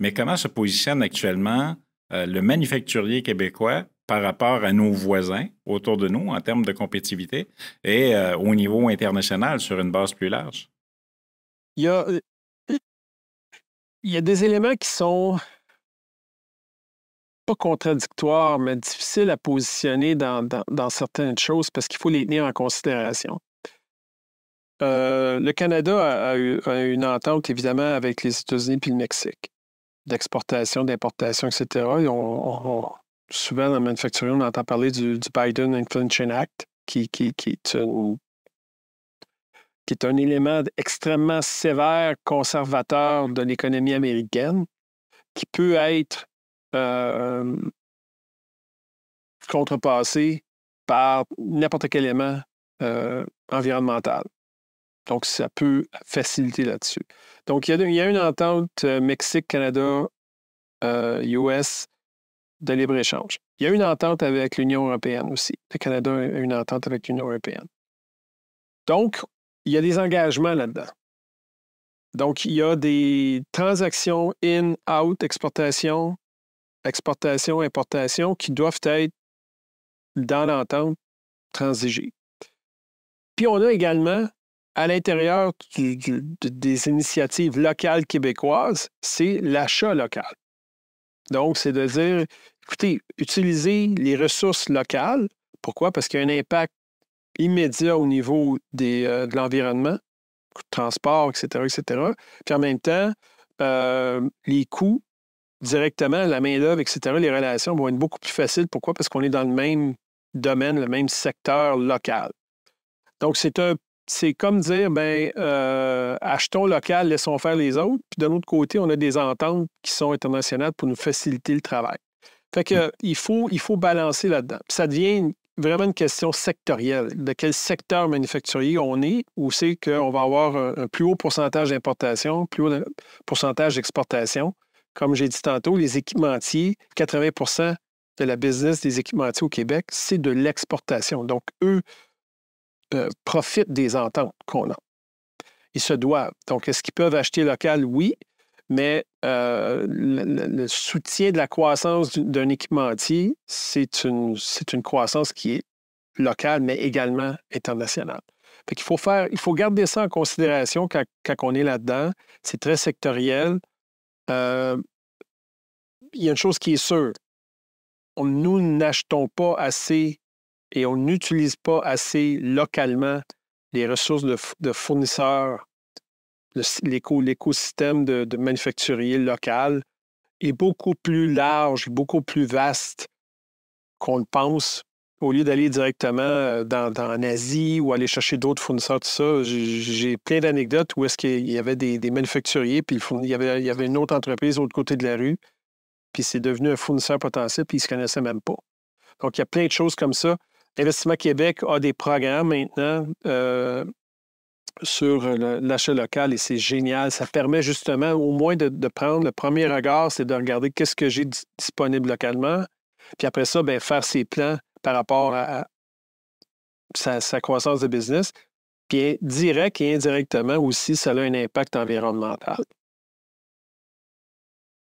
Mais comment se positionne actuellement le manufacturier québécois par rapport à nos voisins autour de nous en termes de compétitivité et au niveau international sur une base plus large? Il y a, il y a des éléments qui sont pas contradictoires, mais difficiles à positionner dans certaines choses parce qu'il faut les tenir en considération. Le Canada a une entente, évidemment, avec les États-Unis puis le Mexique, d'exportation, d'importation, etc. Souvent, dans la manufacturier, on entend parler du Biden Inflation Act, qui est un élément extrêmement sévère, conservateur de l'économie américaine, qui peut être contrepassé par n'importe quel élément environnemental. Donc, ça peut faciliter là-dessus. Donc, il y a une entente Mexique-Canada, US de libre-échange. Il y a une entente avec l'Union européenne aussi. Le Canada a une entente avec l'Union européenne. Donc, il y a des engagements là-dedans. Donc, il y a des transactions in, out, exportation, importation qui doivent être dans l'entente transigée. Puis, on a également, à l'intérieur des initiatives locales québécoises, c'est l'achat local. Donc, c'est de dire, écoutez, utilisez les ressources locales. Pourquoi? Parce qu'il y a un impact immédiat au niveau de l'environnement, transport, etc., etc. Puis en même temps, les coûts directement, la main-d'œuvre, etc., les relations vont être beaucoup plus faciles. Pourquoi? Parce qu'on est dans le même domaine, le même secteur local. Donc, c'est comme dire, achetons local, laissons faire les autres. Puis de l'autre côté, on a des ententes qui sont internationales pour nous faciliter le travail. Fait que il faut balancer là-dedans. Puis ça devient vraiment une question sectorielle. De quel secteur manufacturier on est, où c'est qu'on va avoir un plus haut pourcentage d'importation, plus haut pourcentage d'exportation. Comme j'ai dit tantôt, les équipementiers, 80 de la business des équipementiers au Québec, c'est de l'exportation. Donc, eux profitent des ententes qu'on a. Ils se doivent. Donc, est-ce qu'ils peuvent acheter local? Oui, mais le soutien de la croissance d'un équipementier, c'est une croissance qui est locale, mais également internationale. Fait qu'il il faut garder ça en considération quand on est là-dedans. C'est très sectoriel. Il y a une chose qui est sûre. Nous n'achetons pas assez et on n'utilise pas assez localement les ressources de fournisseurs. L'écosystème de manufacturier local est beaucoup plus large, beaucoup plus vaste qu'on le pense. Au lieu d'aller directement en Asie ou aller chercher d'autres fournisseurs, tout ça, j'ai plein d'anecdotes où est-ce qu'il y avait des manufacturiers, puis il y avait une autre entreprise de l'autre côté de la rue, puis c'est devenu un fournisseur potentiel, puis ils ne se connaissaient même pas. Donc, il y a plein de choses comme ça. Investissement Québec a des programmes maintenant sur l'achat local et c'est génial. Ça permet justement au moins de prendre le premier regard, c'est de regarder qu'est-ce que j'ai disponible localement, puis après ça, faire ses plans par rapport à sa croissance de business. Puis direct et indirectement aussi, ça a un impact environnemental.